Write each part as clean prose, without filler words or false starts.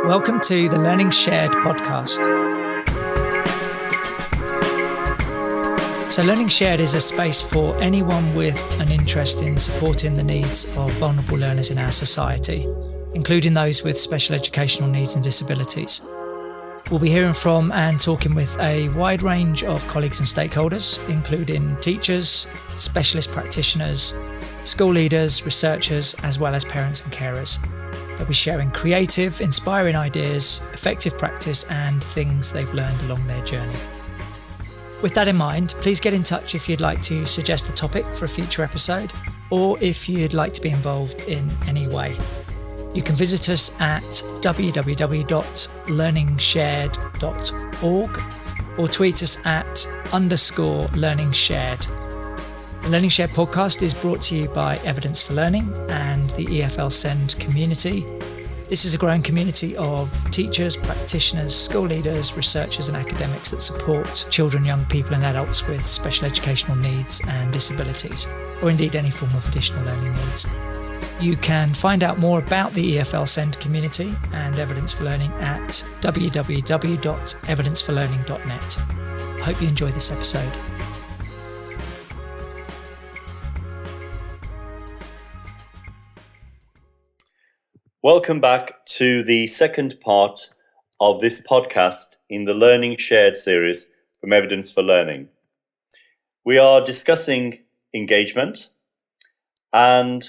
Welcome to the LearningShared podcast. So LearningShared is a space for anyone with an interest in supporting the needs of vulnerable learners in our society, including those with special educational needs and disabilities. We'll be hearing from and talking with a wide range of colleagues and stakeholders, including teachers, specialist practitioners, school leaders, researchers, as well as parents and carers. They'll be sharing creative, inspiring ideas, effective practice, and things they've learned along their journey. With that in mind, please get in touch if you'd like to suggest a topic for a future episode, or if you'd like to be involved in any way. You can visit us at www.learningshared.org or tweet us at _LearningShared. The LearningShared podcast is brought to you by Evidence for Learning and the EFL Send community. This is a growing community of teachers, practitioners, school leaders, researchers and academics that support children, young people and adults with special educational needs and disabilities, or indeed any form of additional learning needs. You can find out more about the EFL Send community and Evidence for Learning at www.evidenceforlearning.net. I hope you enjoy this episode. Welcome back to the second part of this podcast in the LearningShared series from Evidence for Learning. We are discussing engagement, and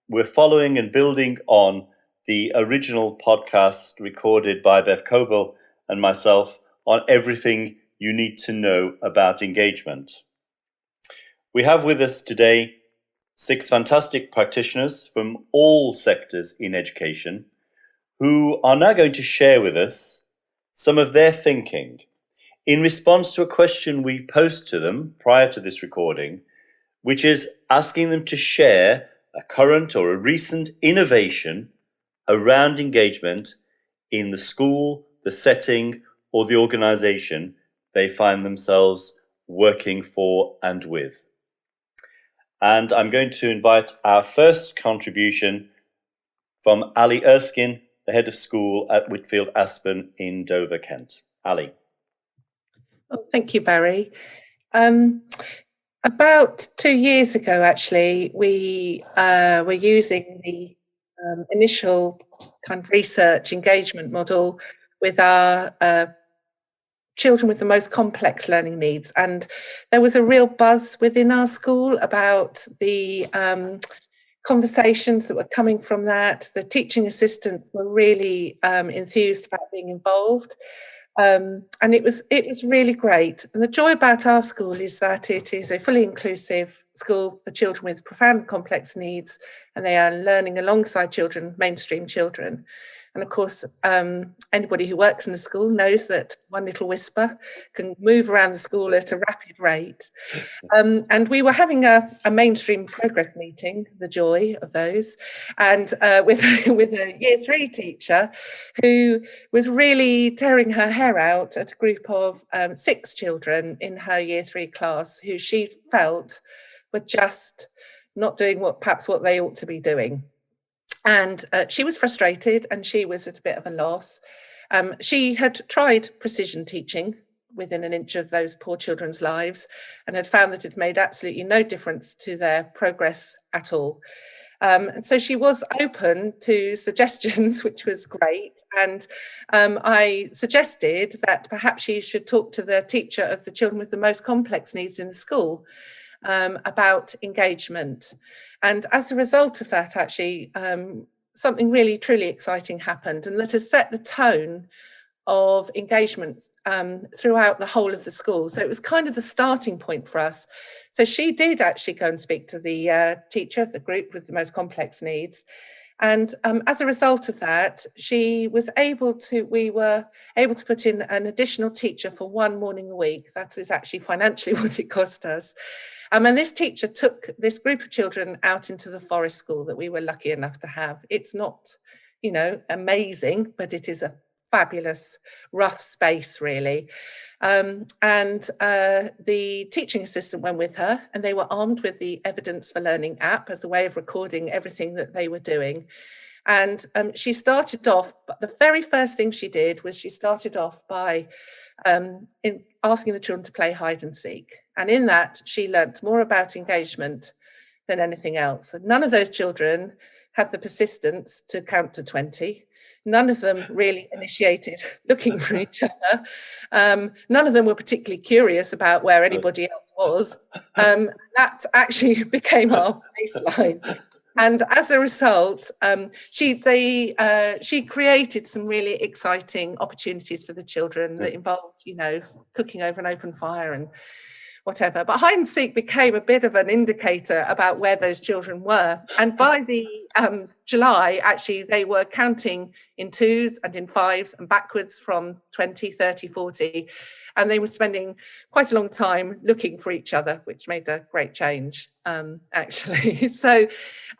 we're following and building on the original podcast recorded by Bev Cockbill and myself on everything you need to know about engagement. We have with us today 6 fantastic practitioners from all sectors in education who are now going to share with us some of their thinking in response to a question we've posed to them prior to this recording, which is asking them to share a current or a recent innovation around engagement in the school, the setting, or the organisation they find themselves working for and with. And I'm going to invite our first contribution from Ali Erskine, the head of school at Whitfield, Aspen in Dover, Kent. Ali. Oh, thank you, Barry. About 2 years ago, actually, we were using the initial kind of research engagement model with our children with the most complex learning needs. And there was a real buzz within our school about the conversations that were coming from that. The teaching assistants were really enthused about being involved. And it was really great. And the joy about our school is that it is a fully inclusive school for children with profound complex needs, and they are learning alongside children, mainstream children. And of course, anybody who works in the school knows that one little whisper can move around the school at a rapid rate. And we were having a mainstream progress meeting, the joy of those, and with a year 3 teacher who was really tearing her hair out at a group of 6 children in her year 3 class who she felt were just not doing what they ought to be doing. And she was frustrated and she was at a bit of a loss. She had tried precision teaching within an inch of those poor children's lives and had found that it made absolutely no difference to their progress at all. And so she was open to suggestions, which was great. And I suggested that perhaps she should talk to the teacher of the children with the most complex needs in the school about engagement. And as a result of that, actually, something really, truly exciting happened, and that has set the tone of engagement throughout the whole of the school. So it was kind of the starting point for us. So she did actually go and speak to the teacher of the group with the most complex needs. And as a result of that, we were able to put in an additional teacher for 1 morning a week. That is actually financially what it cost us. And this teacher took this group of children out into the forest school that we were lucky enough to have. It's not, amazing, but it is a fabulous, rough space, really. And the teaching assistant went with her, and they were armed with the Evidence for Learning app as a way of recording everything that they were doing. And she started off, but the very first thing she did was she started off by asking the children to play hide and seek. And in that, she learnt more about engagement than anything else. And none of those children had the persistence to count to 20. None of them really initiated looking for each other. None of them were particularly curious about where anybody else was. That actually became our baseline. And as a result, she created some really exciting opportunities for the children that involved, cooking over an open fire and whatever. But hide and seek became a bit of an indicator about where those children were. And by the July, actually, they were counting in 2s and in 5s and backwards from 20, 30, 40. And they were spending quite a long time looking for each other, which made a great change, actually. So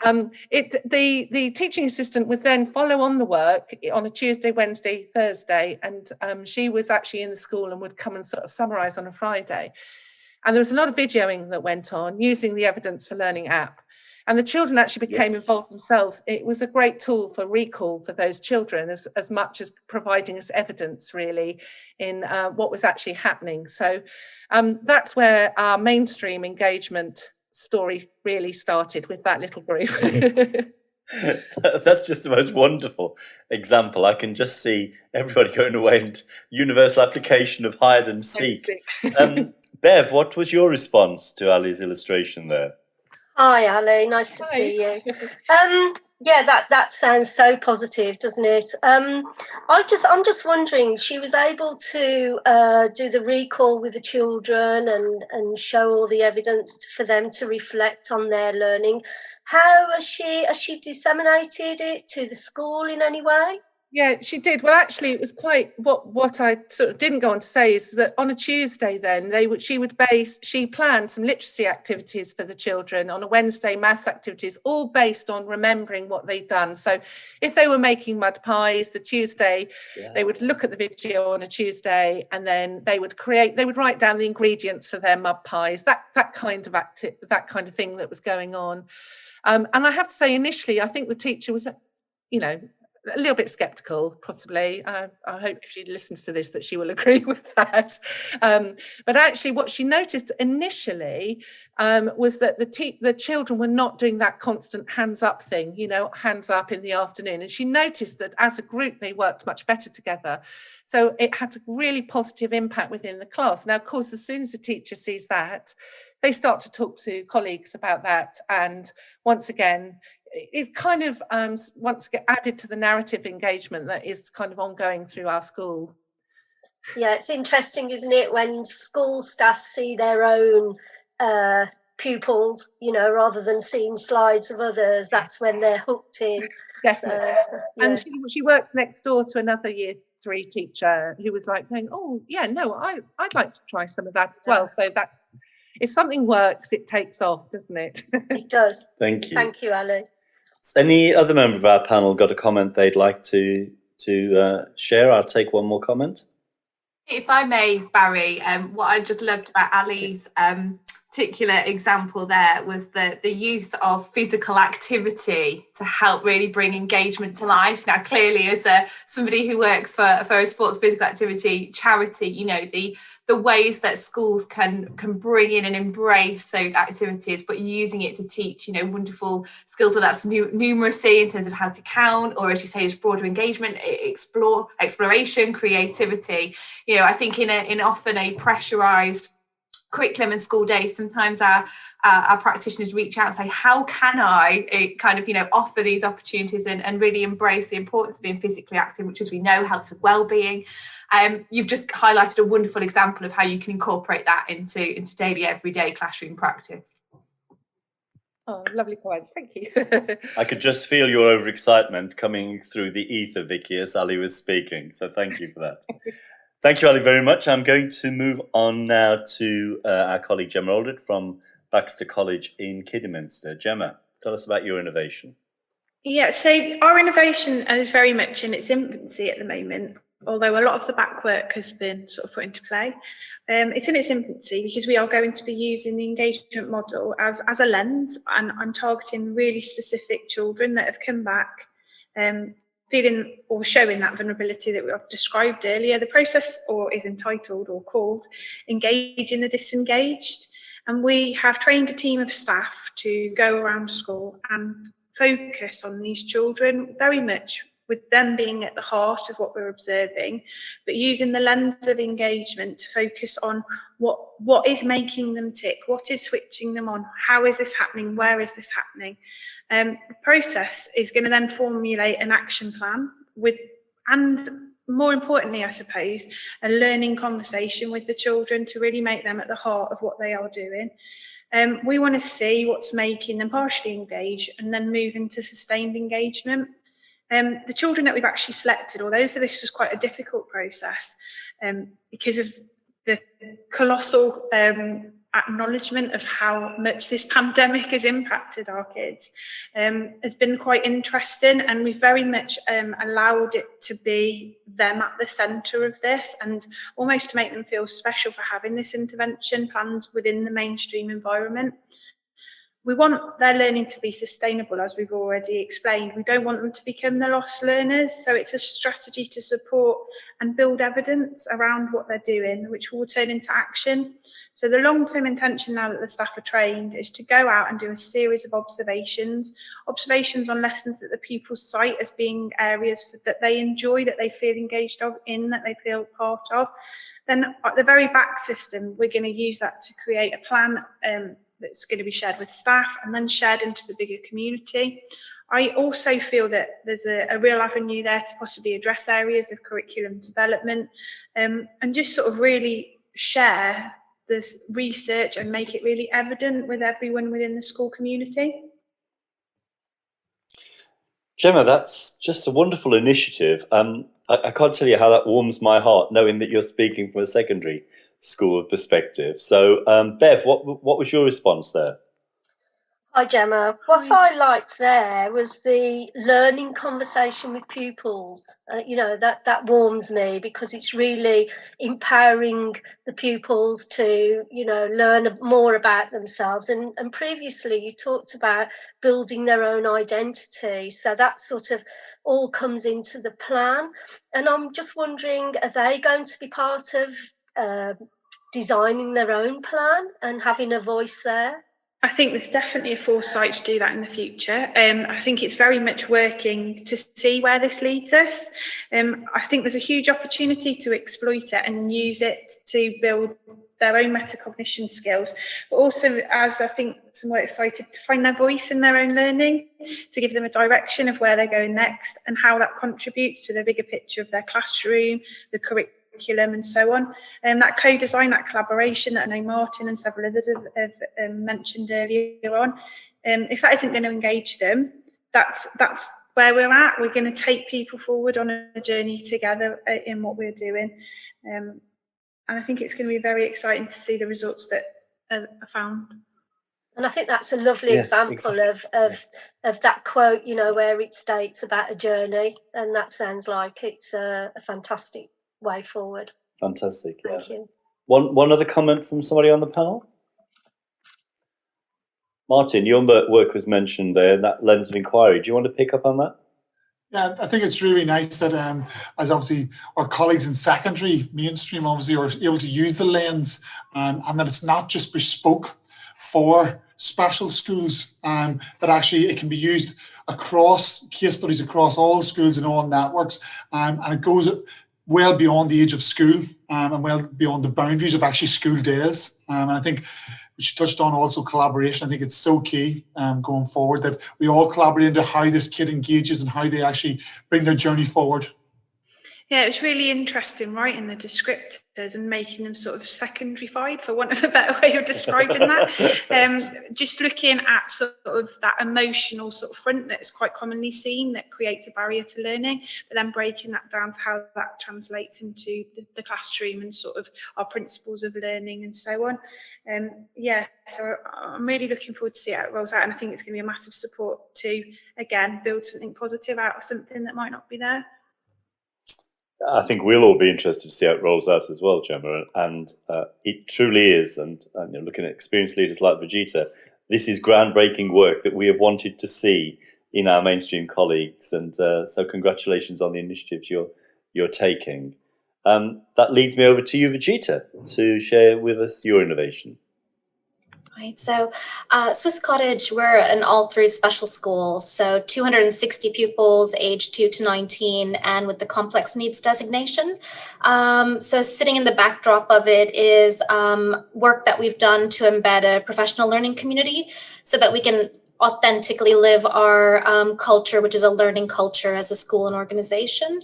the teaching assistant would then follow on the work on a Tuesday, Wednesday, Thursday. And she was actually in the school and would come and sort of summarise on a Friday. And there was a lot of videoing that went on using the Evidence for Learning app. And the children actually became involved themselves. It was a great tool for recall for those children, as much as providing us evidence, really, in what was actually happening. So that's where our mainstream engagement story really started, with that little group. That's just the most wonderful example. I can just see everybody going away and universal application of hide and seek. Bev, what was your response to Ali's illustration there? Hi, Ali. Nice to see you. That sounds so positive, doesn't it? I'm just wondering, she was able to do the recall with the children and show all the evidence for them to reflect on their learning. How has she disseminated it to the school in any way? Yeah, she did. Well, actually, it was quite what I sort of didn't go on to say is that on a Tuesday, then she planned some literacy activities for the children. On a Wednesday, maths activities, all based on remembering what they'd done. So if they were making mud pies, the Tuesday, they would look at the video on a Tuesday, and then they would write down the ingredients for their mud pies. That kind of thing that was going on. And I have to say, initially, I think the teacher was, a little bit sceptical, possibly. I hope if she listens to this that she will agree with that. But actually what she noticed initially was that the children were not doing that constant hands up thing, hands up in the afternoon. And she noticed that as a group, they worked much better together. So it had a really positive impact within the class. Now, of course, as soon as the teacher sees that, they start to talk to colleagues about that. And once again, it kind of wants to get added to the narrative engagement that is kind of ongoing through our school. Yeah, it's interesting, isn't it, when school staff see their own pupils, rather than seeing slides of others, that's when they're hooked in. Definitely. And she works next door to another Year 3 teacher who was like going, I'd like to try some of that as well. So that's, if something works, it takes off, doesn't it? It does. Thank you. Thank you, Ali. Any other member of our panel got a comment they'd like to share? I'll take one more comment. If I may, Barry, what I just loved about Ali's particular example there was the use of physical activity to help really bring engagement to life. Now, clearly, as somebody who works for a sports physical activity charity, the ways that schools can bring in and embrace those activities, but using it to teach, wonderful skills, whether that's numeracy in terms of how to count, or as you say, just broader engagement, exploration, creativity. I think in often a pressurized curriculum and school days, sometimes our practitioners reach out and say, how can I offer these opportunities and really embrace the importance of being physically active, which, as we know, helps with well-being. You've just highlighted a wonderful example of how you can incorporate that into daily, everyday classroom practice. Oh, lovely points. Thank you. I could just feel your overexcitement coming through the ether, Vicky, as Ali was speaking. So thank you for that. Thank you, Ali, very much. I'm going to move on now to our colleague Gemma Alldritt from Baxter College in Kidderminster. Gemma, tell us about your innovation. Yeah, so our innovation is very much in its infancy at the moment, although a lot of the back work has been sort of put into play. It's in its infancy because we are going to be using the engagement model as a lens, and I'm targeting really specific children that have come back feeling or showing that vulnerability that we described earlier. The process is entitled or called Engaging the Disengaged. And we have trained a team of staff to go around school and focus on these children, very much with them being at the heart of what we're observing, but using the lens of engagement to focus on what is making them tick, what is switching them on, how is this happening, where is this happening. The process is going to then formulate an action plan and more importantly, I suppose, a learning conversation with the children to really make them at the heart of what they are doing. We want to see what's making them partially engaged and then move into sustained engagement. The children that we've actually selected, although this was quite a difficult process because of the colossal acknowledgement of how much this pandemic has impacted our kids, has been quite interesting, and we've very much allowed it to be them at the centre of this, and almost to make them feel special for having this intervention planned within the mainstream environment. We want their learning to be sustainable, as we've already explained. We don't want them to become the lost learners. So it's a strategy to support and build evidence around what they're doing, which will turn into action. So the long-term intention now that the staff are trained is to go out and do a series of observations on lessons that the pupils cite as being areas that they enjoy, that they feel engaged in, that they feel part of. Then at the very back system, we're going to use that to create a plan that's going to be shared with staff and then shared into the bigger community. I also feel that there's a real avenue there to possibly address areas of curriculum development and just sort of really share this research and make it really evident with everyone within the school community. Gemma, that's just a wonderful initiative. I can't tell you how that warms my heart knowing that you're speaking from a secondary school perspective. So, Bev, what was your response there? Hi, Gemma. What I liked there was the learning conversation with pupils. That warms me because it's really empowering the pupils to, learn more about themselves. And previously you talked about building their own identity. So that sort of all comes into the plan. And I'm just wondering, are they going to be part of designing their own plan and having a voice there? I think there's definitely a foresight to do that in the future. I think it's very much working to see where this leads us. I think there's a huge opportunity to exploit it and use it to build their own metacognition skills, but also, as I think some more excited, to find their voice in their own learning, to give them a direction of where they're going next and how that contributes to the bigger picture of their classroom, the curriculum and so on. And that co-design, that collaboration that I know Martin and several others have mentioned earlier on, if that isn't going to engage them, that's where we're at. We're going to take people forward on a journey together in what we're doing. And I think it's going to be very exciting to see the results that are found. And I think that's a lovely example of that quote, where it states about a journey. And that sounds like it's a fantastic way forward. Fantastic. Thank you. One other comment from somebody on the panel? Martin, your work was mentioned there, that lens of inquiry. Do you want to pick up on that? Yeah, I think it's really nice that as obviously our colleagues in secondary mainstream obviously are able to use the lens and that it's not just bespoke for special schools, that actually it can be used across case studies across all schools and all networks, and it goes well beyond the age of school and well beyond the boundaries of actually school days. And I think she touched on also collaboration. I think it's so key going forward that we all collaborate into how this kid engages and how they actually bring their journey forward. Yeah, it was really interesting writing the descriptors and making them sort of secondary-fied, for want of a better way of describing that. Just looking at sort of that emotional sort of front that's quite commonly seen that creates a barrier to learning, but then breaking that down to how that translates into the classroom and sort of our principles of learning and so on. So I'm really looking forward to see how it rolls out, and I think it's going to be a massive support to, again, build something positive out of something that might not be there. I think we'll all be interested to see how it rolls out as well, Gemma, and it truly is. And looking at experienced leaders like Vijita, this is groundbreaking work that we have wanted to see in our mainstream colleagues, and so congratulations on the initiatives you're taking. That leads me over to you, Vijita, to share with us your innovation. Right, so Swiss Cottage, we're an all-through special school, so 260 pupils aged 2 to 19 and with the complex needs designation. So sitting in the backdrop of it is work that we've done to embed a professional learning community so that we can authentically live our culture, which is a learning culture as a school and organization.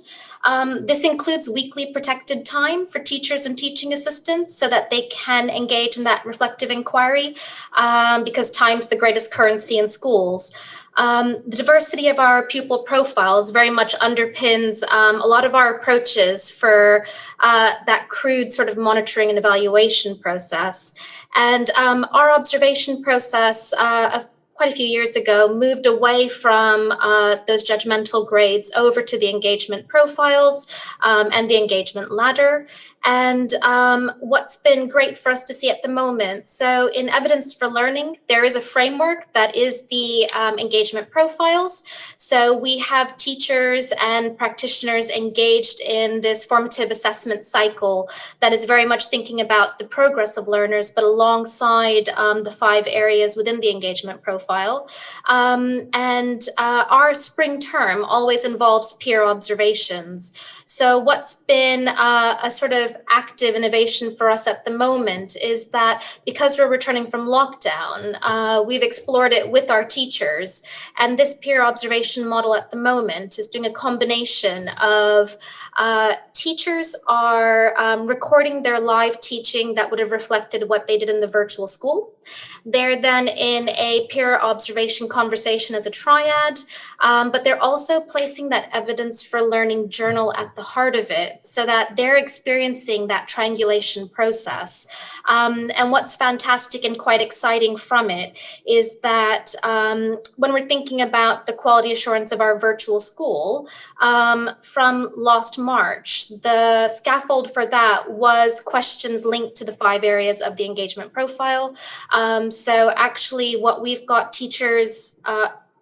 This includes weekly protected time for teachers and teaching assistants so that they can engage in that reflective inquiry, because time's the greatest currency in schools. The diversity of our pupil profiles very much underpins a lot of our approaches for that crude sort of monitoring and evaluation process. And our observation process of quite a few years ago moved away from those judgmental grades over to the engagement profiles and the engagement ladder. And what's been great for us to see at the moment, so in Evidence for Learning, there is a framework that is the engagement profiles. So we have teachers and practitioners engaged in this formative assessment cycle that is very much thinking about the progress of learners, but alongside the 5 areas within the engagement profile. And our spring term always involves peer observations. So what's been a sort of active innovation for us at the moment is that because we're returning from lockdown, we've explored it with our teachers. And this peer observation model at the moment is doing a combination of teachers are recording their live teaching that would have reflected what they did in the virtual school. They're then in a peer observation conversation as a triad, but they're also placing that Evidence for Learning journal at the heart of it so that they're experiencing that triangulation process. And what's fantastic and quite exciting from it is that when we're thinking about the quality assurance of our virtual school, from last March, the scaffold for that was questions linked to the 5 areas of the engagement profile. So actually what we've got teachers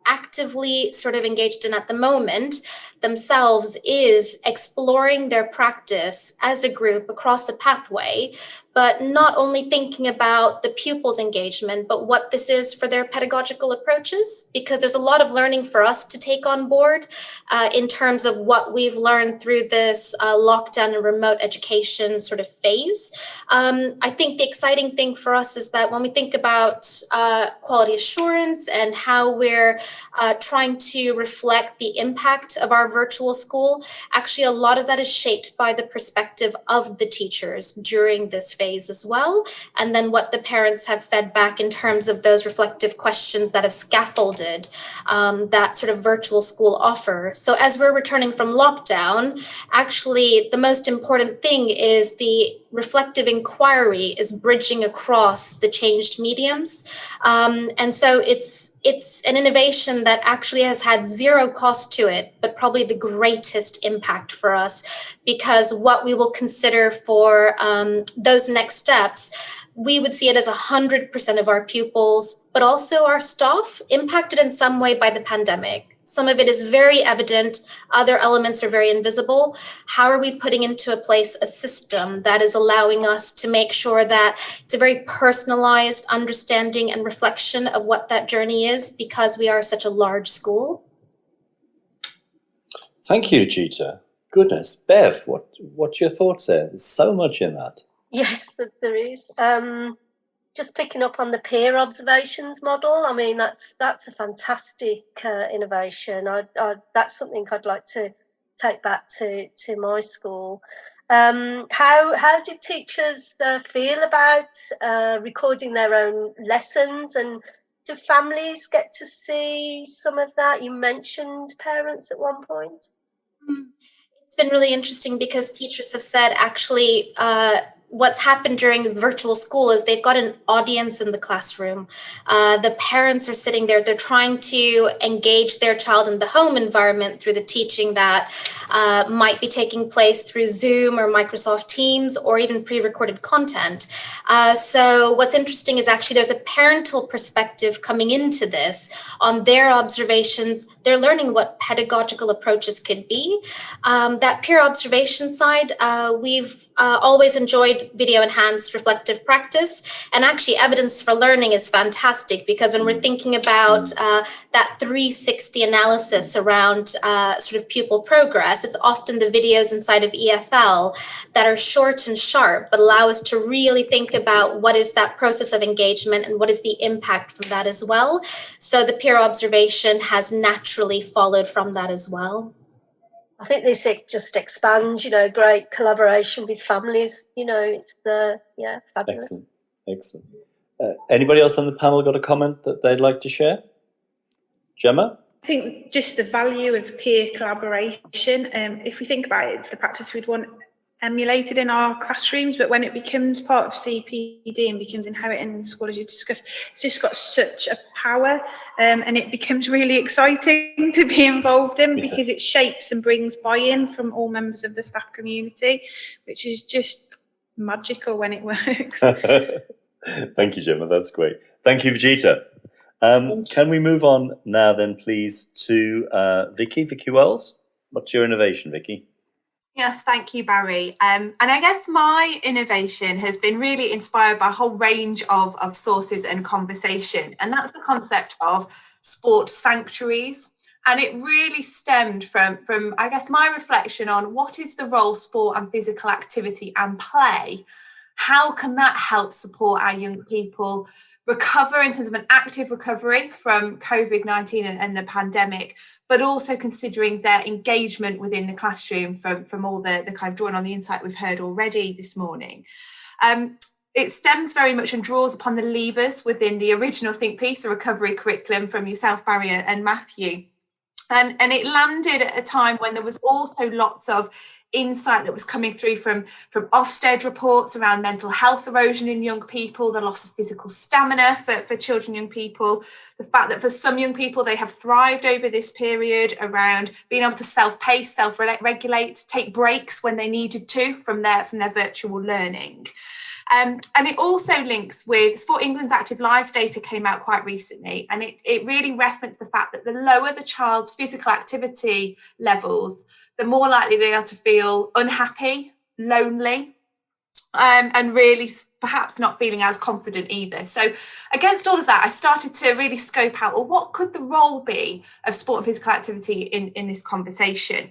actively sort of engaged in at the moment themselves is exploring their practice as a group across a pathway, but not only thinking about the pupils' engagement, but what this is for their pedagogical approaches, because there's a lot of learning for us to take on board in terms of what we've learned through this lockdown and remote education sort of phase. I think the exciting thing for us is that when we think about quality assurance and how we're trying to reflect the impact of our virtual school, actually a lot of that is shaped by the perspective of the teachers during this phase as well, and then what the parents have fed back in terms of those reflective questions that have scaffolded that sort of virtual school offer. So as we're returning from lockdown, actually the most important thing is the reflective inquiry is bridging across the changed mediums. And so it's an innovation that actually has had zero cost to it, but probably the greatest impact for us, because what we will consider for those next steps, we would see it as 100% of our pupils, but also our staff impacted in some way by the pandemic. Some of it is very evident, other elements are very invisible. How are we putting into a place a system that is allowing us to make sure that it's a very personalized understanding and reflection of what that journey is, because we are such a large school? Thank you, Vijita. Goodness, Bev, what's your thoughts there? There's so much in that. Yes, there is. Just picking up on the peer observations model, I mean, that's a fantastic innovation. That's something I'd like to take back to my school. How did teachers feel about recording their own lessons, and do families get to see some of that? You mentioned parents at one point. It's been really interesting because teachers have said actually what's happened during virtual school is they've got an audience in the classroom. The parents are sitting there. They're trying to engage their child in the home environment through the teaching that might be taking place through Zoom or Microsoft Teams or even pre-recorded content. So what's interesting is actually there's a parental perspective coming into this on their observations. They're learning what pedagogical approaches could be. That peer observation side, we've always enjoyed video enhanced reflective practice, and actually evidence for learning is fantastic because when we're thinking about that 360 analysis around sort of pupil progress, it's often the videos inside of EFL that are short and sharp but allow us to really think about what is that process of engagement and what is the impact from that as well. So the peer observation has naturally followed from that as well. I think this just expands, great collaboration with families. It's fabulous. Excellent. Anybody else on the panel got a comment that they'd like to share? Gemma? I think just the value of peer collaboration. If we think about it, it's the practice we'd want emulated in our classrooms, but when it becomes part of CPD and becomes inherent in school, as you discussed, it's just got such a power, and it becomes really exciting to be involved in because it shapes and brings buy-in from all members of the staff community, which is just magical when it works. Thank you, Gemma. That's great. Thank you, Vijita. Can we move on now then, please, to Vicky Wells? What's your innovation, Vicky? Yes, thank you, Barry. And I guess my innovation has been really inspired by a whole range of sources and conversation. And that's the concept of sport sanctuaries. And it really stemmed from I guess, my reflection on what is the role sport and physical activity and play. How can that help support our young people recover in terms of an active recovery from COVID-19 and the pandemic, but also considering their engagement within the classroom from all the kind of drawing on the insight we've heard already this morning. It stems very much and draws upon the levers within the original think piece, the recovery curriculum from yourself, Barry, and Matthew. And it landed at a time when there was also lots of insight that was coming through from Ofsted reports around mental health erosion in young people, the loss of physical stamina for children, young people, the fact that for some young people they have thrived over this period around being able to self-pace, self-regulate, take breaks when they needed to from their virtual learning. And it also links with Sport England's Active Lives data came out quite recently, and it really referenced the fact that the lower the child's physical activity levels, the more likely they are to feel unhappy, lonely, and really perhaps not feeling as confident either. So against all of that, I started to really scope out, well, what could the role be of sport and physical activity in this conversation?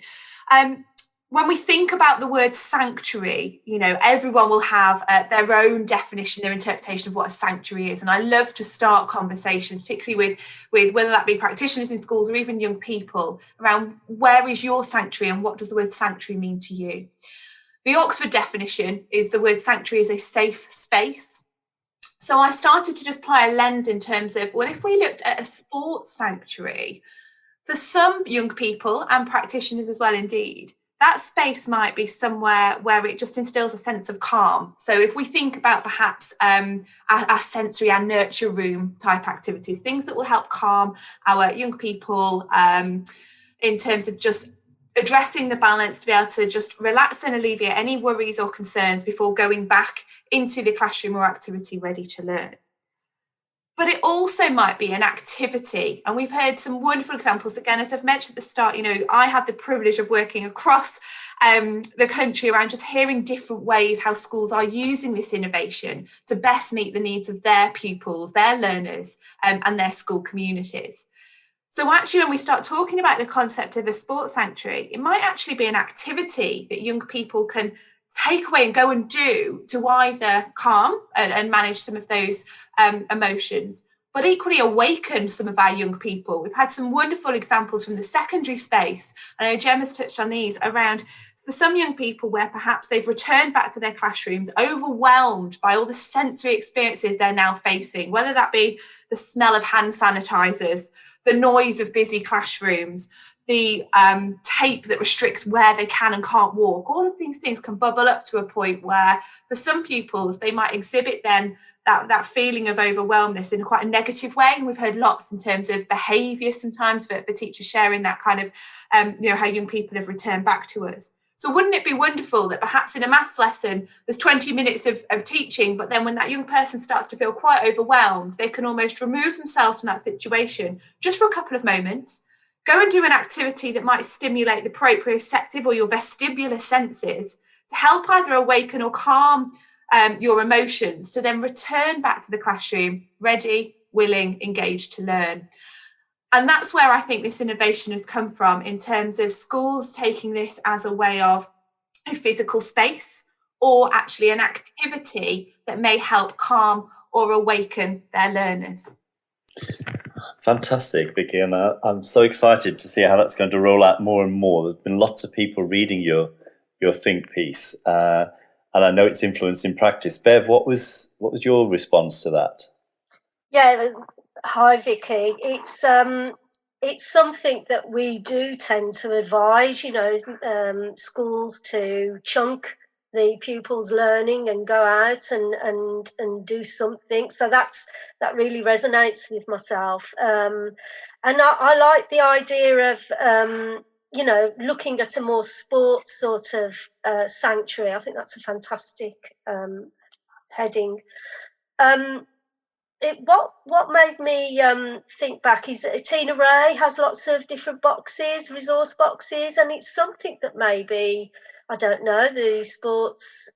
When we think about the word sanctuary, everyone will have their own definition, their interpretation of what a sanctuary is. And I love to start conversations, particularly with whether that be practitioners in schools or even young people, around where is your sanctuary and what does the word sanctuary mean to you? The Oxford definition is the word sanctuary is a safe space. So I started to just apply a lens in terms of, well, if we looked at a sports sanctuary, for some young people and practitioners as well, indeed, that space might be somewhere where it just instills a sense of calm. So if we think about perhaps our sensory and nurture room type activities, things that will help calm our young people in terms of just addressing the balance to be able to just relax and alleviate any worries or concerns before going back into the classroom or activity ready to learn. But it also might be an activity. And we've heard some wonderful examples. Again, as I've mentioned at the start, I have the privilege of working across the country around just hearing different ways how schools are using this innovation to best meet the needs of their pupils, their learners, and their school communities. So actually, when we start talking about the concept of a sports sanctuary, it might actually be an activity that young people can take away and go and do to either calm and manage some of those emotions, but equally awaken some of our young people. We've had some wonderful examples from the secondary space. I know Gemma's touched on these around for some young people where perhaps they've returned back to their classrooms overwhelmed by all the sensory experiences they're now facing, whether that be the smell of hand sanitizers, the noise of busy classrooms, the tape that restricts where they can and can't walk. All of these things can bubble up to a point where for some pupils, they might exhibit then that feeling of overwhelmness in quite a negative way. And we've heard lots in terms of behaviour sometimes for teachers sharing that kind of, how young people have returned back to us. So wouldn't it be wonderful that perhaps in a maths lesson, there's 20 minutes of teaching, but then when that young person starts to feel quite overwhelmed, they can almost remove themselves from that situation just for a couple of moments, go and do an activity that might stimulate the proprioceptive or your vestibular senses to help either awaken or calm your emotions, to then return back to the classroom, ready, willing, engaged to learn. And that's where I think this innovation has come from, in terms of schools taking this as a way of a physical space or actually an activity that may help calm or awaken their learners. Fantastic, Vicky, and I'm so excited to see how that's going to roll out more and more. There's been lots of people reading your think piece, and I know it's influenced in practice. Bev, what was your response to that? Yeah, hi Vicky. It's something that we do tend to advise, schools to chunk the pupils' learning and go out and do something. So that really resonates with myself. And I like the idea of looking at a more sports sort of sanctuary. I think that's a fantastic heading. What made me think back is that Tina Ray has lots of different boxes, resource boxes, and it's something that maybe, I don't know, the sports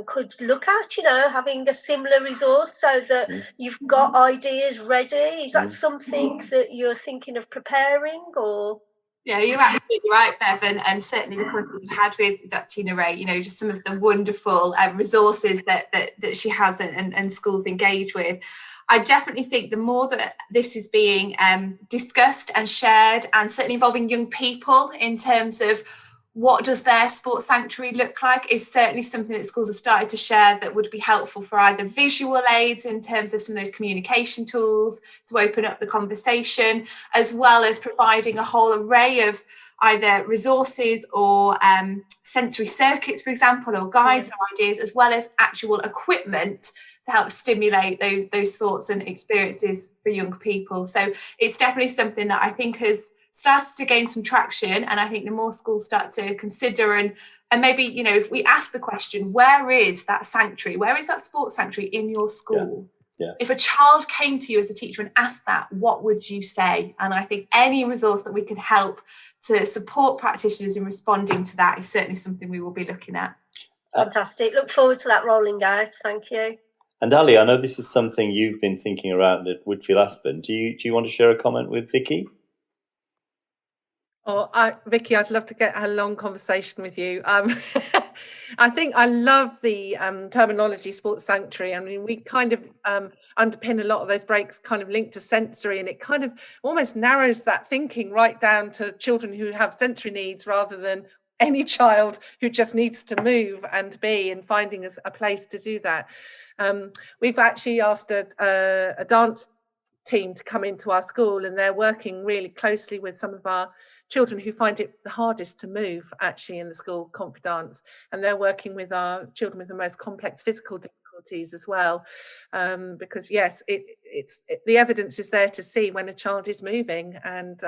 could look at, having a similar resource so that you've got ideas ready. Is that something that you're thinking of preparing, or? Yeah, you're absolutely right, Bev, and certainly the conversations we've had with Dr. Tina Ray, just some of the wonderful resources that she has and schools engage with. I definitely think the more that this is being discussed and shared, and certainly involving young people in terms of what does their sports sanctuary look like, is certainly something that schools have started to share that would be helpful for either visual aids in terms of some of those communication tools to open up the conversation, as well as providing a whole array of either resources or sensory circuits, for example, or guides or ideas, as well as actual equipment to help stimulate those thoughts and experiences for young people. So it's definitely something that I think has started to gain some traction, and I think the more schools start to consider and maybe, if we ask the question, where is that sanctuary, where is that sports sanctuary in your school? Yeah. If a child came to you as a teacher and asked that, what would you say? And I think any resource that we can help to support practitioners in responding to that is certainly something we will be looking at. Fantastic. Look forward to that rolling out. Thank you. And Ali, I know this is something you've been thinking around at Whitfield Aspen. Do you want to share a comment with Vicky? Vicky, I'd love to get a long conversation with you. I think I love the terminology sports sanctuary. I mean, we kind of underpin a lot of those breaks kind of linked to sensory, and it kind of almost narrows that thinking right down to children who have sensory needs rather than any child who just needs to move and be, and finding a place to do that. We've actually asked a dance team to come into our school, and they're working really closely with some of our children who find it the hardest to move actually in the school, confidence, and they're working with our children with the most complex physical difficulties as well, because yes, it's the evidence is there to see when a child is moving, and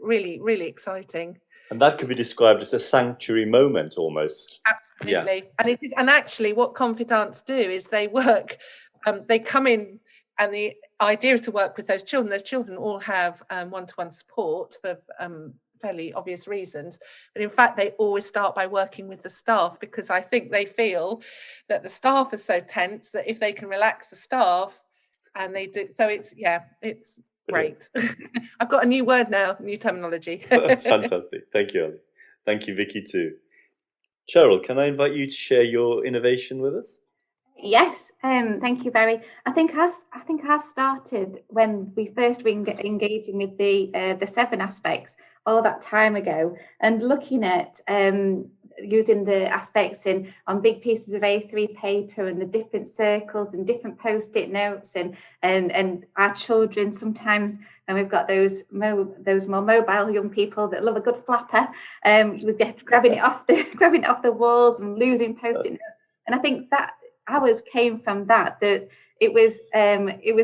really exciting. And that could be described as a sanctuary moment almost. Absolutely. Yeah. And actually what confidants do is they work, they come in, and the idea is to work with those children. Those children all have one-to-one support for fairly obvious reasons. But in fact, they always start by working with the staff, because I think they feel that the staff are so tense that if they can relax the staff, and they do, so it's great. I've got a new word now, new terminology. That's fantastic. Thank you, Ali. Thank you, Vicky, too. Cheryl, can I invite you to share your innovation with us? Yes, thank you, Barry. I think I started when we first were engaging with the 7 aspects all that time ago, and looking at using the aspects on big pieces of A3 paper and the different circles and different post-it notes and our children sometimes, and we've got those more mobile young people that love a good flapper, we get grabbing it off the walls and losing post-it notes. And I think that ours came from that it was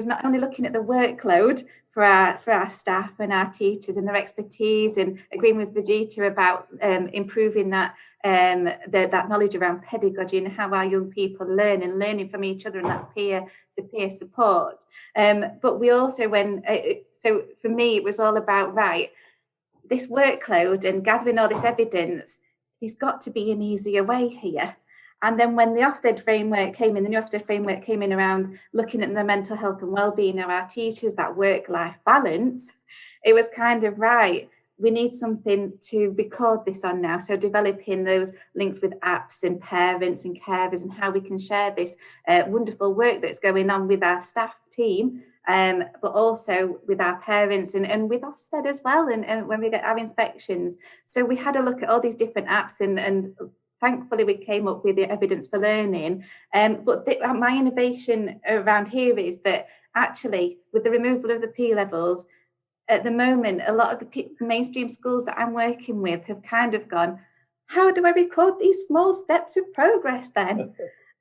not only looking at the workload for our staff and our teachers and their expertise, and agreeing with Vijita about improving that knowledge around pedagogy and how our young people learn and learning from each other and that peer support. But we also so for me it was all about, right, this workload and gathering all this evidence, there's got to be an easier way here. And then when the Ofsted framework came in, the new Ofsted framework came in around looking at the mental health and wellbeing of our teachers, that work-life balance, it was kind of, right, we need something to record this on now. So developing those links with apps and parents and carers and how we can share this wonderful work that's going on with our staff team, but also with our parents and with Ofsted as well, and when we get our inspections. So we had a look at all these different apps and thankfully, we came up with the evidence for learning. But my innovation around here is that actually, with the removal of the P levels, at the moment, a lot of the mainstream schools that I'm working with have kind of gone, how do I record these small steps of progress then?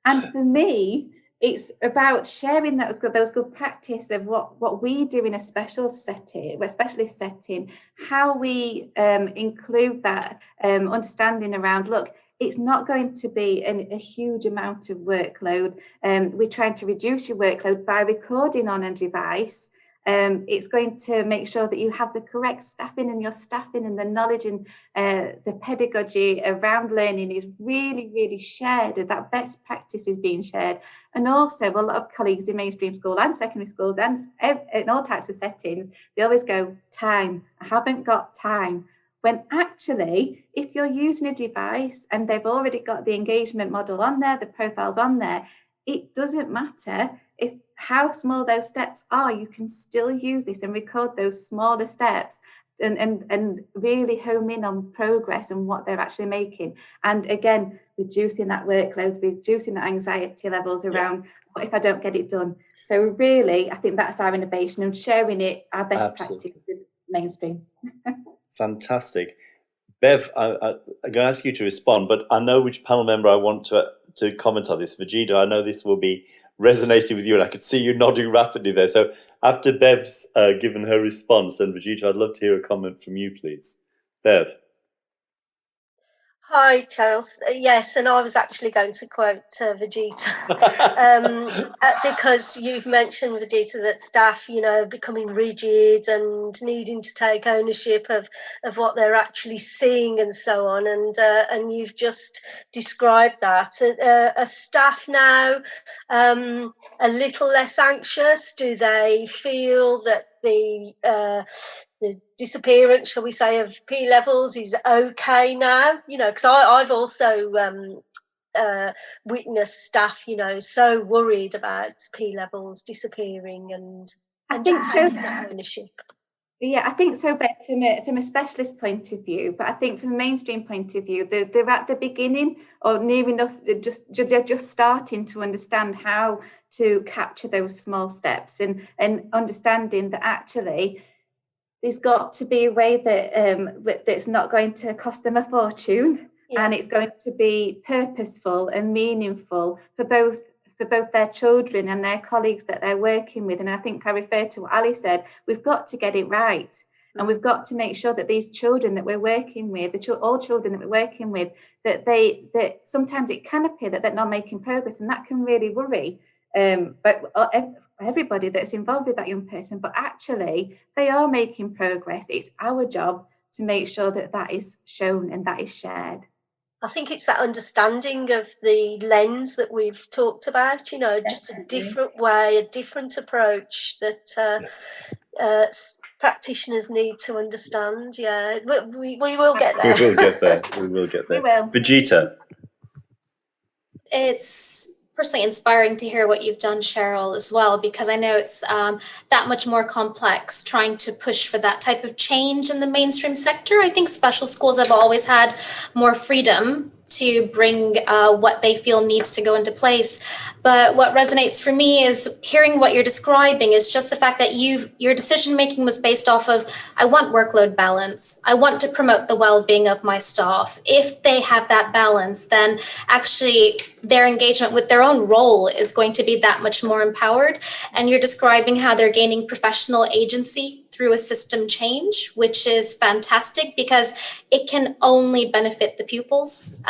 And for me, it's about sharing those good practice of what we do in a specialist setting, how we include that understanding around, look, it's not going to be a huge amount of workload. We're trying to reduce your workload by recording on a device. It's going to make sure that you have the correct staffing, and your staffing and the knowledge and the pedagogy around learning is really, really shared, and that best practice is being shared. And also a lot of colleagues in mainstream school and secondary schools and in all types of settings, they always go, time, I haven't got time. When actually, if you're using a device and they've already got the engagement model on there, the profiles on there, it doesn't matter if how small those steps are, you can still use this and record those smaller steps and really home in on progress and what they're actually making. And again, reducing that workload, reducing the anxiety levels around, what if I don't get it done? So really, I think that's our innovation and sharing it, our best practice with mainstream. Fantastic. Bev, I'm going to ask you to respond, but I know which panel member I want to comment on this. Vijita, I know this will be resonating with you, and I could see you nodding rapidly there. So after Bev's given her response, and Vijita, I'd love to hear a comment from you, please. Bev. Hi, Cheryl. Yes, and I was actually going to quote Vijita because you've mentioned, Vijita, that staff, becoming rigid and needing to take ownership of what they're actually seeing and so on. And you've just described that. Are staff now a little less anxious? Do they feel that the disappearance, shall we say, of P levels is okay now? Because I've also witnessed staff, so worried about P levels disappearing and think so. Ownership. Yeah, I think so, Beth, from a specialist point of view, but I think from a mainstream point of view, they're at the beginning or near enough, they're just starting to understand how to capture those small steps and understanding that actually there's got to be a way that that's not going to cost them a fortune, and it's going to be purposeful and meaningful for both their children and their colleagues that they're working with. And I think I refer to what Ali said, we've got to get it right. And we've got to make sure that these children that we're working with, all children that we're working with, that sometimes it can appear that they're not making progress, and that can really worry. But everybody that's involved with that young person, but actually they are making progress. It's our job to make sure that is shown and that is shared. I think it's that understanding of the lens that we've talked about, just a different way, a different approach that practitioners need to understand. Yeah, we will get there. We will get there. We will get there. We will. Vijita. It's personally inspiring to hear what you've done, Cheryl, as well, because I know it's that much more complex trying to push for that type of change in the mainstream sector. I think special schools have always had more freedom to bring what they feel needs to go into place. But what resonates for me is hearing what you're describing is just the fact that your decision making was based off of, I want workload balance. I want to promote the well-being of my staff. If they have that balance, then actually their engagement with their own role is going to be that much more empowered. And you're describing how they're gaining professional agency through a system change, which is fantastic because it can only benefit the pupils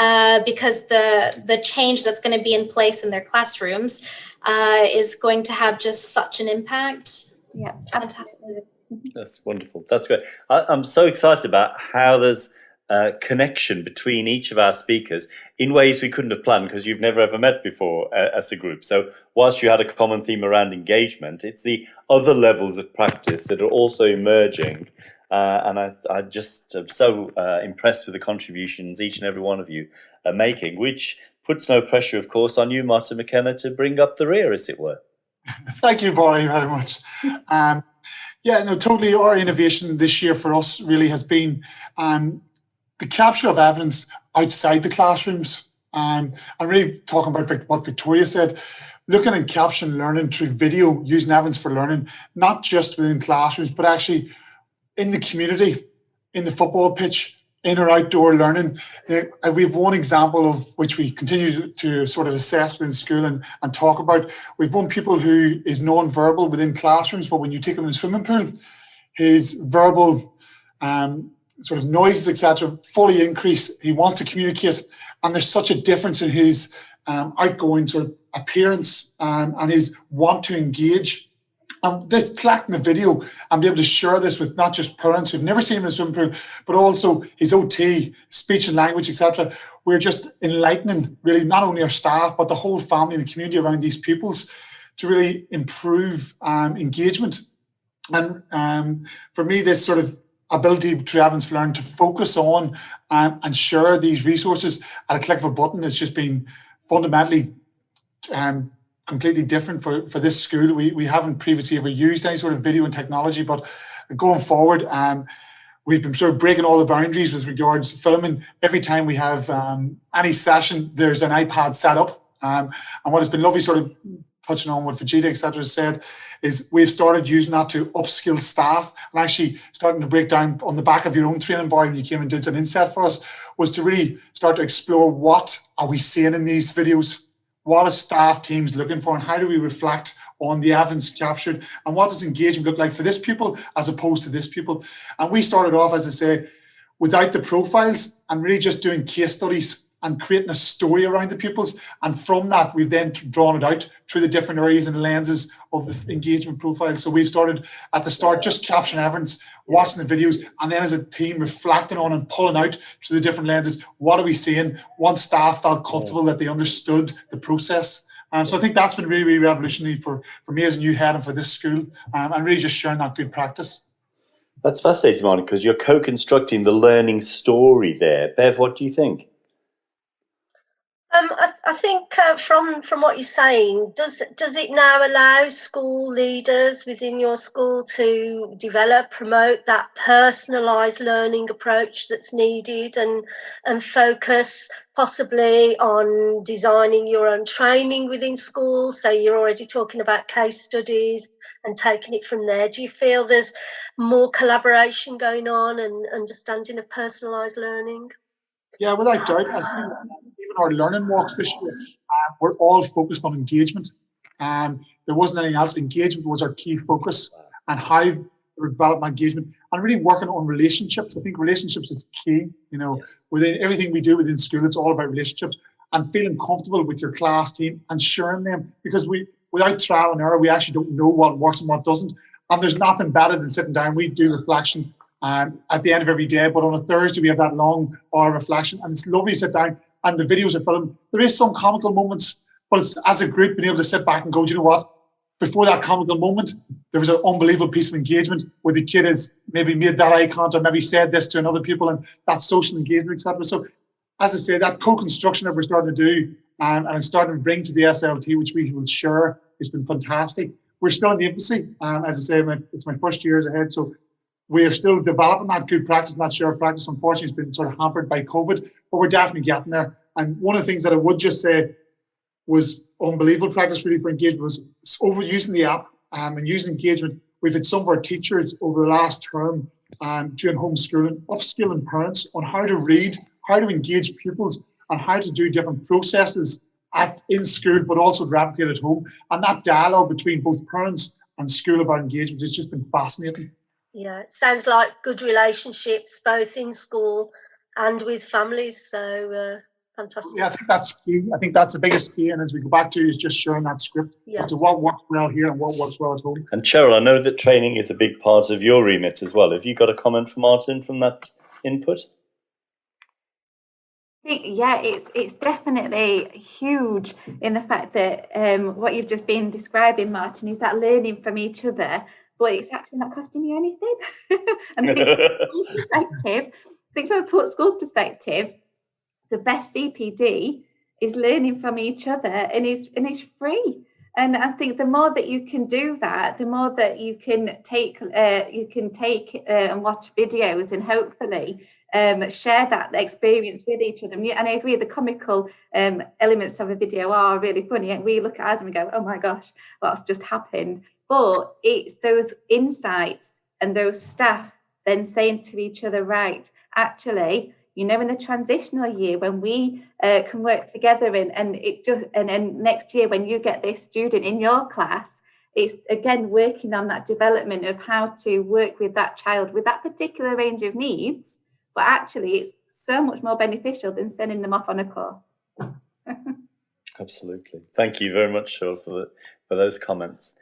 because the change that's going to be in place in their classrooms is going to have just such an impact. Yeah, fantastic. That's wonderful. That's great. I'm so excited about how there's a connection between each of our speakers in ways we couldn't have planned because you've never ever met before as a group. So whilst you had a common theme around engagement, it's the other levels of practice that are also emerging. And I just am so impressed with the contributions each and every one of you are making, which puts no pressure, of course, on you, Martin McKenna, to bring up the rear, as it were. Thank you, Barry, very much. Yeah, no, totally. Our innovation this year for us really has been the capture of evidence outside the classrooms. I'm really talking about what Victoria said, looking and capturing learning through video, using evidence for learning, not just within classrooms, but actually in the community, in the football pitch, in or outdoor learning. We have one example of which we continue to sort of assess within school and talk about. We've one pupil who is non-verbal within classrooms, but when you take him in the swimming pool, his verbal sort of noises, etc., fully increase. He wants to communicate, and there's such a difference in his outgoing sort of appearance and his want to engage. This collecting the video and be able to share this with not just parents who've never seen him in a swimming pool, but also his OT, speech and language, etc. We're just enlightening really not only our staff, but the whole family and the community around these pupils to really improve engagement. And for me, this sort of ability through evidence for learning to focus on and share these resources at a click of a button has just been fundamentally completely different for this school. We haven't previously ever used any sort of video and technology, but going forward, we've been sort of breaking all the boundaries with regards to filming. Every time we have any session, there's an iPad set up. And what has been lovely, sort of touching on what Vijita, etc., said, is we've started using that to upskill staff and actually starting to break down on the back of your own training bar when you came and did an inset for us, was to really start to explore what are we seeing in these videos? What are staff teams looking for, and how do we reflect on the evidence captured, and what does engagement look like for this pupil as opposed to this pupil? And we started off, as I say, without the profiles and really just doing case studies and creating a story around the pupils. And from that, we've then drawn it out through the different areas and lenses of the engagement profile. So we've started at the start just capturing evidence, watching the videos, and then as a team reflecting on and pulling out through the different lenses, what are we seeing? Once staff felt comfortable that they understood the process. So I think that's been really, really revolutionary for me as a new head and for this school, and really just sharing that good practice. That's fascinating, Monica, because you're co-constructing the learning story there. Bev, what do you think? I think from what you're saying, does it now allow school leaders within your school to develop, promote that personalised learning approach that's needed, and focus possibly on designing your own training within schools? So you're already talking about case studies and taking it from there. Do you feel there's more collaboration going on and understanding of personalised learning? Yeah, without doubt. I think even our learning walks this year, we're all focused on engagement. There wasn't anything else. Engagement was our key focus, and how to develop engagement and really working on relationships. I think relationships is key. Yes. Within everything we do within school, it's all about relationships and feeling comfortable with your class team and sharing them, because without trial and error, we actually don't know what works and what doesn't. And there's nothing better than sitting down. We do reflection at the end of every day, but on a Thursday we have that long hour reflection, and it's lovely to sit down and the videos are filmed. There is some comical moments, but it's as a group being able to sit back and go, do you know what? Before that comical moment, there was an unbelievable piece of engagement where the kid has maybe made that eye contact or maybe said this to another people, and that social engagement, etc. So as I say, that co-construction that we're starting to do and it's starting to bring to the SLT, which we will share, has been fantastic. We're still in the infancy. As I say, it's my first years ahead, so we are still developing that good practice and that shared practice. Unfortunately, it's been sort of hampered by COVID, but we're definitely getting there. And one of the things that I would just say was unbelievable practice really for engagement was overusing the app and using engagement. We've had some of our teachers over the last term during homeschooling, upskilling parents on how to read, how to engage pupils, and how to do different processes in school, but also replicate at home. And that dialogue between both parents and school about engagement has just been fascinating. Yeah, it sounds like good relationships both in school and with families. So fantastic. Yeah, I think that's key. I think that's the biggest key. And as we go back to is just sharing that script as to what works well here and what works well at home. And Cheryl, I know that training is a big part of your remit as well. Have you got a comment from Martin from that input? Yeah, it's definitely huge in the fact that what you've just been describing, Martin, is that learning from each other, but it's actually not costing you anything. And I think from a school's perspective, the best CPD is learning from each other and is free. And I think the more that you can do that, the more that you can take and watch videos and hopefully share that experience with each other. And I agree, the comical elements of a video are really funny. And we look at us and we go, oh my gosh, what's just happened? But it's those insights and those staff then saying to each other, right, actually, in the transitional year when we can work together and then next year when you get this student in your class, it's again working on that development of how to work with that child with that particular range of needs. But actually, it's so much more beneficial than sending them off on a course. Absolutely. Thank you very much, Cheryl, for those comments.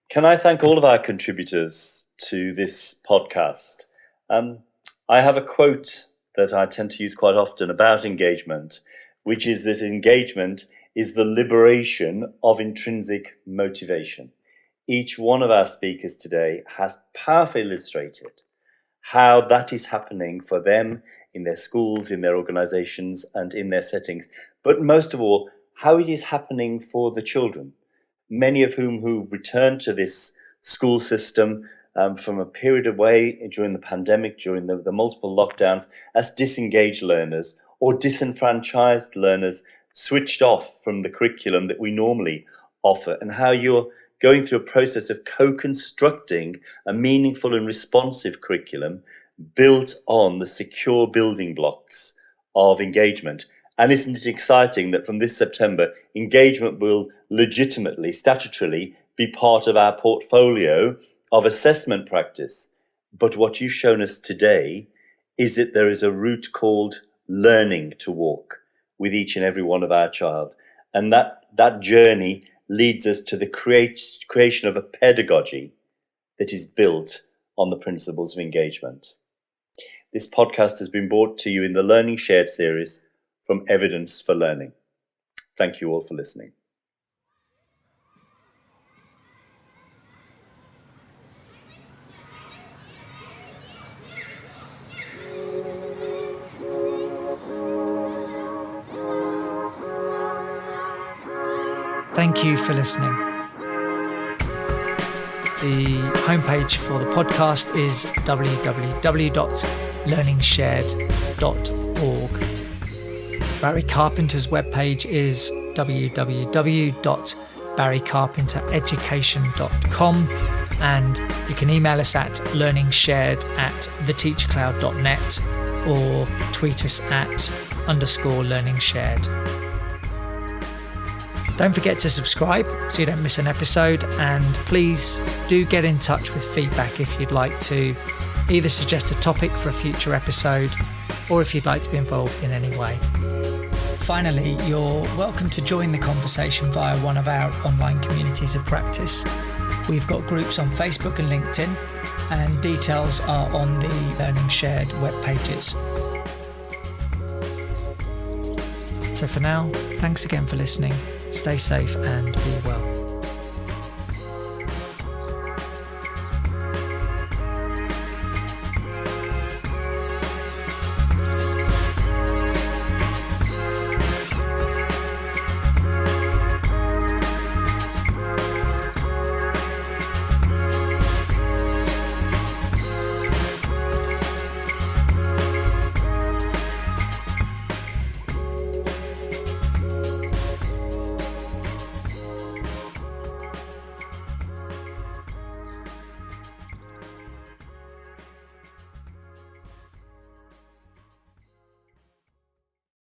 Can I thank all of our contributors to this podcast? I have a quote that I tend to use quite often about engagement, which is that engagement is the liberation of intrinsic motivation. Each one of our speakers today has powerfully illustrated how that is happening for them in their schools, in their organisations and in their settings. But most of all, how it is happening for the children, many of whom who've returned to this school system from a period away during the pandemic, during the multiple lockdowns, as disengaged learners or disenfranchised learners switched off from the curriculum that we normally offer, and how you're going through a process of co-constructing a meaningful and responsive curriculum built on the secure building blocks of engagement. And isn't it exciting that from this September, engagement will legitimately, statutorily, be part of our portfolio of assessment practice. But what you've shown us today is that there is a route called learning to walk with each and every one of our child. And that journey leads us to the creation of a pedagogy that is built on the principles of engagement. This podcast has been brought to you in the LearningShared series from Evidence for Learning. Thank you all for listening. Thank you for listening. The homepage for the podcast is www.learningshared.org. Barry Carpenter's webpage is www.barrycarpentereducation.com, and you can email us at learningshared@theteachcloud.net or tweet us at _learningshared. Don't forget to subscribe so you don't miss an episode, and please do get in touch with feedback if you'd like to either suggest a topic for a future episode or if you'd like to be involved in any way. Finally, you're welcome to join the conversation via one of our online communities of practice. We've got groups on Facebook and LinkedIn, and details are on the LearningShared web pages. So for now, thanks again for listening. Stay safe and be well.